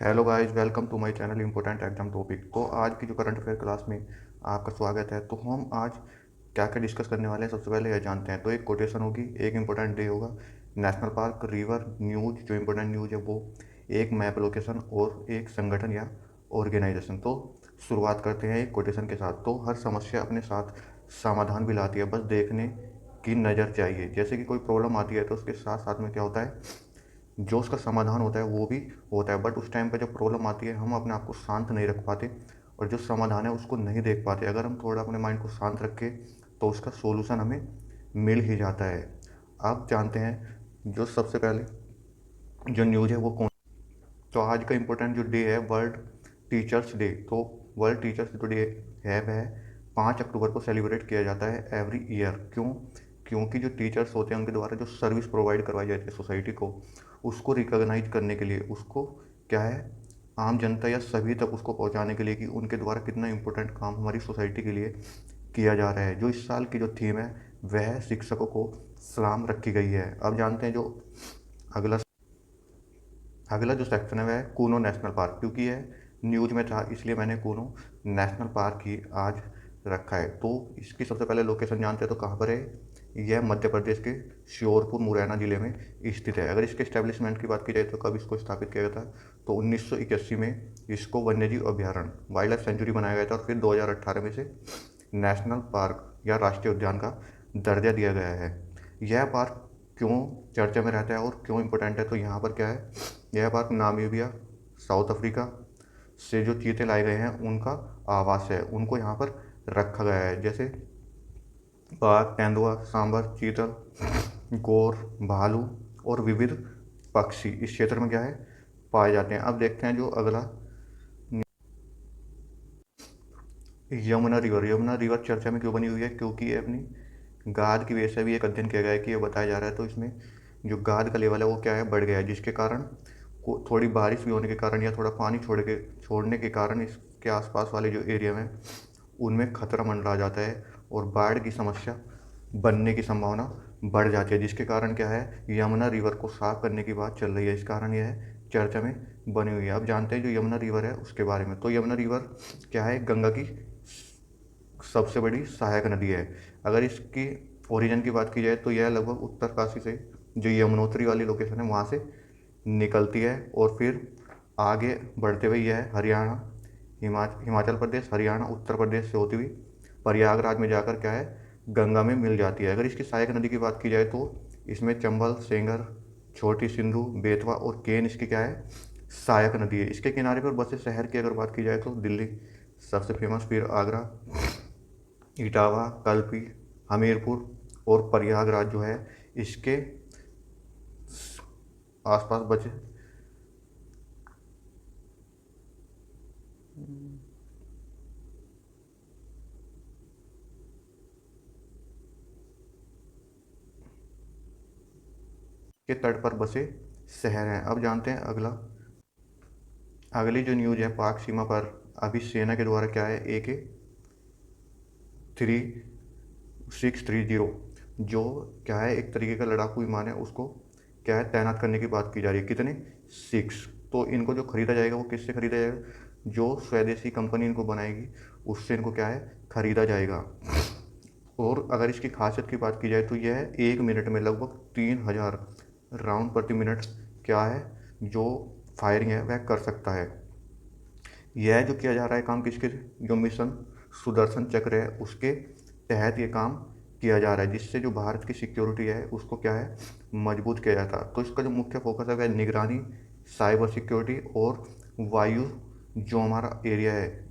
Hello guys, welcome to my channel important exam topic. तो आज की जो करंट अफेयर क्लास में आपका स्वागत है। तो हम आज क्या क्या डिस्कस करने वाले हैं, सबसे पहले यह जानते हैं। तो एक कोटेशन होगी, एक इम्पोर्टेंट डे होगा, नेशनल पार्क, रिवर, न्यूज। जो इम्पोर्टेंट न्यूज है वो एक मैप लोकेशन और एक संगठन या ऑर्गेनाइजेशन। तो शुरुआत करते हैं एक कोटेशन के साथ। तो हर समस्या अपने साथ समाधान भी लाती है, बस देखने की नज़र चाहिए। जैसे कि कोई प्रॉब्लम आती है तो उसके साथ साथ में क्या होता है, जो उसका समाधान होता है वो भी होता है। बट उस टाइम पे जब प्रॉब्लम आती है हम अपने आप को शांत नहीं रख पाते और जो समाधान है उसको नहीं देख पाते। अगर हम थोड़ा अपने माइंड को शांत रखें तो उसका सोल्यूशन हमें मिल ही जाता है। आप जानते हैं जो सबसे पहले जो न्यूज़ है वो कौन। तो आज का इम्पोर्टेंट जो डे है, वर्ल्ड टीचर्स डे। तो वर्ल्ड टीचर्स जो डे है वह 5 अक्टूबर को सेलिब्रेट किया जाता है एवरी ईयर। क्यों? क्योंकि जो टीचर्स होते हैं उनके द्वारा जो सर्विस प्रोवाइड करवाई जाती है सोसाइटी को, उसको रिकॉग्नाइज करने के लिए, उसको क्या है, आम जनता या सभी तक उसको पहुंचाने के लिए कि उनके द्वारा कितना इम्पोर्टेंट काम हमारी सोसाइटी के लिए किया जा रहा है। जो इस साल की जो थीम है वह शिक्षकों को सलाम रखी गई है। अब जानते हैं जो अगला अगला जो सेक्शन है वह है कूनो नेशनल पार्क। क्योंकि यह न्यूज में था इसलिए मैंने कूनो नेशनल पार्क ही आज रखा है। तो इसकी सबसे पहले लोकेशन जानते हैं तो कहाँ पर है। यह मध्य प्रदेश के श्योरपुर मुरैना जिले में स्थित है। अगर इसके इस्टेब्लिशमेंट की बात की जाए तो कब इसको स्थापित किया गया था, तो 1981 में इसको वन्यजीव अभ्यारण्य, वाइल्ड लाइफ सेंचुरी बनाया गया था और फिर 2018 में से नेशनल पार्क या राष्ट्रीय उद्यान का दर्जा दिया गया है। यह पार्क क्यों चर्चा में रहता है और क्यों इम्पोर्टेंट है, तो यहाँ पर क्या है, यह पार्क नामीबिया, साउथ अफ्रीका से जो चीते लाए गए हैं उनका आवास है। उनको यहाँ पर रखा गया है। जैसे बाघ, तेंदुआ, सांबर, चीतल, गोर, भालू और विविध पक्षी इस क्षेत्र में क्या है, पाए जाते हैं। अब देखते हैं जो अगला, यमुना रिवर। यमुना रिवर चर्चा में क्यों बनी हुई है, क्योंकि ये अपनी गाद की वजह से भी एक अध्ययन किया गया है कि ये बताया जा रहा है। तो इसमें जो गाद का लेवल है वो क्या है, बढ़ गया है, जिसके कारण को थोड़ी बारिश भी होने के कारण या थोड़ा पानी छोड़ने के कारण इसके आसपास वाले जो एरिया में उनमें खतरा मंडरा जाता है और बाढ़ की समस्या बनने की संभावना बढ़ जाती है। जिसके कारण क्या है, यमुना रिवर को साफ करने की बात चल रही है। इस कारण यह चर्चा में बनी हुई है। अब जानते हैं जो यमुना रिवर है उसके बारे में। तो यमुना रिवर क्या है, गंगा की सबसे बड़ी सहायक नदी है। अगर इसकी ओरिजिन की बात की जाए तो यह लगभग उत्तरकाशी से जो यमुनोत्री वाली लोकेशन है वहाँ से निकलती है और फिर आगे बढ़ते हुए यह हरियाणा, हिमाचल प्रदेश, हरियाणा, उत्तर प्रदेश से होती हुई प्रयागराज में जाकर क्या है, गंगा में मिल जाती है। अगर इसकी सहायक नदी की बात की जाए तो इसमें चंबल, सेंगर, छोटी सिंधु, बेतवा और केन इसकी क्या है, सहायक नदी है। इसके किनारे पर बसे शहर की अगर बात की जाए तो दिल्ली सबसे फेमस, फिर आगरा, इटावा, कल्पी, हमीरपुर और प्रयागराज जो है इसके आसपास बचे के तट पर बसे शहर हैं। अब जानते हैं अगली जो न्यूज है, पाक सीमा पर अभी सेना के द्वारा क्या है, AK-3630 जो क्या है एक तरीके का लड़ाकू विमान है, उसको क्या है तैनात करने की बात की जा रही है। कितने? 6। तो इनको जो खरीदा जाएगा वो किससे खरीदा जाएगा, जो स्वदेशी कंपनी इनको बनाएगी उससे इनको क्या है, खरीदा जाएगा। और अगर इसकी खासियत की बात की जाए तो यह 1 मिनट में लगभग 3000 राउंड प्रति मिनट क्या है, जो फायरिंग है वह कर सकता है। यह जो किया जा रहा है काम किसके, जो मिशन सुदर्शन चक्र है उसके तहत ये काम किया जा रहा है, जिससे जो भारत की सिक्योरिटी है उसको क्या है, मजबूत किया जाता है। तो इसका जो मुख्य फोकस है वह निगरानी, साइबर सिक्योरिटी और वायु, जो हमारा एरिया है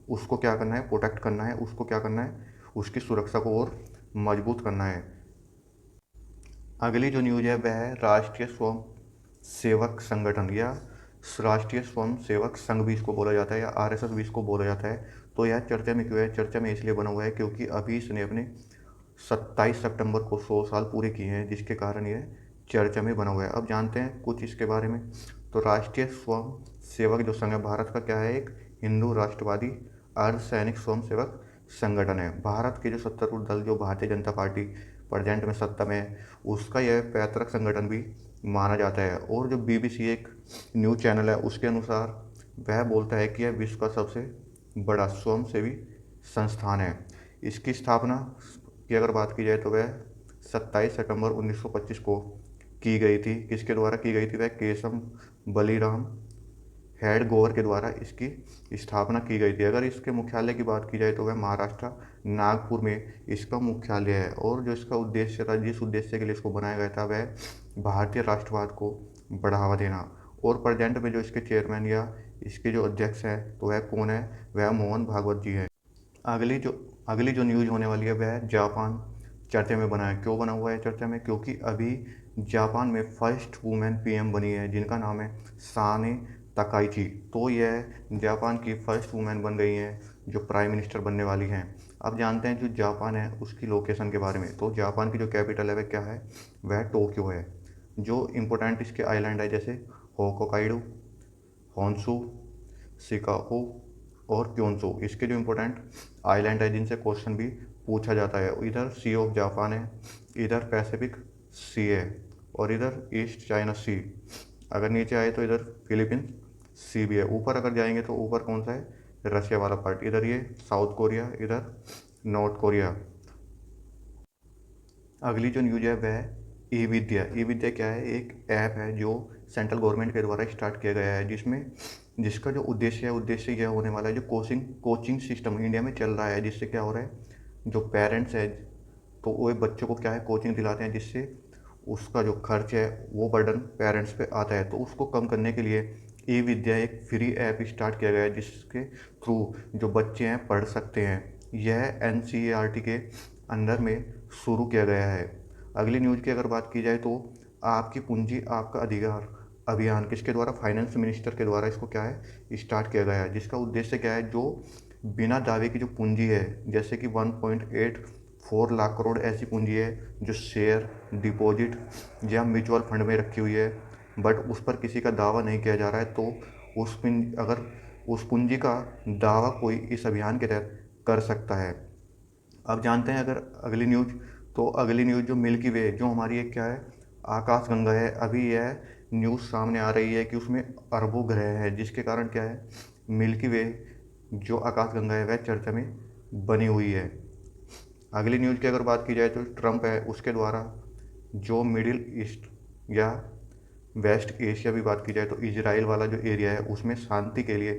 उसको क्या करना है, प्रोटेक्ट करना है, उसको क्या करना है, उसकी सुरक्षा को और मजबूत करना है। अगली जो न्यूज है वह है राष्ट्रीय स्वयं सेवक संगठन या राष्ट्रीय स्वयं सेवक संघ भी इसको बोला जाता है या RSS भी इसको बोला जाता है। तो यह चर्चा में क्यों है, चर्चा में इसलिए बना हुआ है क्योंकि अभी इसने अपने 27 सितंबर को 100 साल पूरे किए हैं, जिसके कारण यह चर्चा में बना हुआ है। अब जानते हैं कुछ इसके बारे में। तो राष्ट्रीय स्वयं सेवक जो संघ है भारत का क्या है, एक हिंदू राष्ट्रवादी अर्धसैनिक स्वयं सेवक संगठन है। भारत के जो सत्तारूढ़ दल जो भारतीय जनता पार्टी प्रेजेंट में सत्ता में है, उसका यह पैतृक संगठन भी माना जाता है। और जो BBC एक न्यूज़ चैनल है उसके अनुसार वह बोलता है कि यह विश्व का सबसे बड़ा स्वयंसेवी संस्थान है। इसकी स्थापना की अगर बात की जाए तो वह 27 सितंबर 1925 को की गई थी। किसके द्वारा की गई थी? वह केशव बलीराम हेडगेवार के द्वारा इसकी स्थापना की गई थी। अगर इसके मुख्यालय की बात की जाए तो वह महाराष्ट्र नागपुर में इसका मुख्यालय है। और जो इसका उद्देश्य था, जिस उद्देश्य के लिए इसको बनाया गया था, वह भारतीय राष्ट्रवाद को बढ़ावा देना। और प्रेजेंट में जो इसके चेयरमैन या इसके जो अध्यक्ष हैं तो वह कौन है? वह मोहन भागवत जी है। अगली जो न्यूज़ होने वाली है वह जापान चर्चा में बना है। क्यों बना हुआ है चर्चा में? क्योंकि अभी जापान में फर्स्ट वुमेन पीएम बनी है जिनका नाम है साने तकाइची। तो यह जापान की फर्स्ट वुमेन बन गई हैं जो प्राइम मिनिस्टर बनने वाली हैं। अब जानते हैं जो जापान है उसकी लोकेशन के बारे में। तो जापान की जो कैपिटल है वह क्या है? वह टोक्यो है। जो इम्पोर्टेंट इसके आइलैंड है जैसे होक्काइडो, होन्शु, शिकागो और क्योंसो, इसके जो इम्पोर्टेंट आइलैंड है जिनसे क्वेश्चन भी पूछा जाता है। इधर सी ऑफ जापान है, इधर पैसिफिक सी है और इधर ईस्ट चाइना सी। अगर नीचे आए तो इधर फिलीपींस सी भी है। ऊपर अगर जाएंगे तो ऊपर कौन सा है? रशिया वाला पार्ट। इधर ये साउथ कोरिया, इधर नॉर्थ कोरिया। अगली जो न्यूज है वह ई विद्या। ई विद्या क्या है? एक ऐप है जो सेंट्रल गवर्नमेंट के द्वारा स्टार्ट किया गया है जिसका जो उद्देश्य यह होने वाला है, जो कोचिंग सिस्टम इंडिया में चल रहा है, जिससे क्या हो रहा है, जो पेरेंट्स है तो वो बच्चों को क्या है कोचिंग दिलाते हैं, जिससे उसका जो खर्च है वो बर्डन पेरेंट्स पे आता है। तो उसको कम करने के लिए ई विद्या एक फ्री ऐप स्टार्ट किया गया है जिसके थ्रू जो बच्चे हैं पढ़ सकते हैं। यह NCERT के अंडर में शुरू किया गया है। अगली न्यूज़ की अगर बात की जाए तो आपकी पूंजी आपका अधिकार अभियान किसके द्वारा? फाइनेंस मिनिस्टर के द्वारा इसको क्या है स्टार्ट किया गया है। जिसका उद्देश्य क्या है? जो बिना दावे की जो पूंजी है, जैसे कि 1.84 लाख करोड़ ऐसी पूंजी है जो शेयर, डिपॉजिट या म्यूचुअल फंड में रखी हुई है, बट उस पर किसी का दावा नहीं किया जा रहा है, तो अगर उस पूंजी का दावा कोई इस अभियान के तहत कर सकता है। अब जानते हैं अगर अगली न्यूज़ जो मिल्की वे, जो हमारी एक क्या है आकाशगंगा है। अभी यह न्यूज़ सामने आ रही है कि उसमें अरबों ग्रह है, जिसके कारण क्या है मिल्की वे जो आकाशगंगा है वह चर्चा में बनी हुई है। अगली न्यूज़ की अगर बात की जाए तो ट्रंप है उसके द्वारा जो मिडिल ईस्ट या वेस्ट एशिया भी बात की जाए तो इजराइल वाला जो एरिया है उसमें शांति के लिए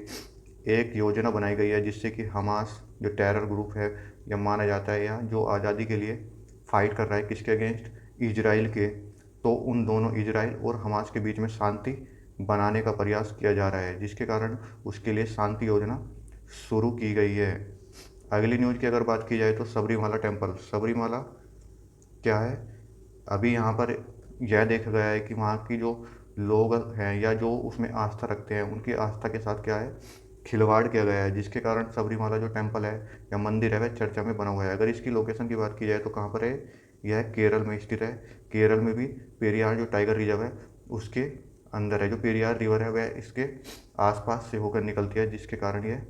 एक योजना बनाई गई है, जिससे कि हमास जो टेरर ग्रुप है या माना जाता है या जो आज़ादी के लिए फाइट कर रहा है किसके अगेंस्ट? इजराइल के। तो उन दोनों इजराइल और हमास के बीच में शांति बनाने का प्रयास किया जा रहा है, जिसके कारण उसके लिए शांति योजना शुरू की गई है। अगली न्यूज़ की अगर बात की जाए तो सबरीमाला टेम्पल। सबरीमाला क्या है? अभी यहाँ पर यह देखा गया है कि वहाँ की जो लोग हैं या जो उसमें आस्था रखते हैं उनकी आस्था के साथ क्या है खिलवाड़ किया गया है, जिसके कारण सबरीमाला जो टेम्पल है या मंदिर है वह चर्चा में बना हुआ है। अगर इसकी लोकेशन की बात की जाए तो कहाँ पर है? यह केरल में स्थित है। केरल में भी पेरियार जो टाइगर रिजर्व है उसके अंदर है। जो पेरियार रिवर है वह इसके आसपास से होकर निकलती है, जिसके कारण यह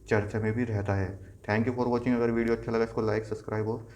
चर्चा में भी रहता है। Thank you for watching. अगर वीडियो अच्छा लगा इसको लाइक, सब्सक्राइब और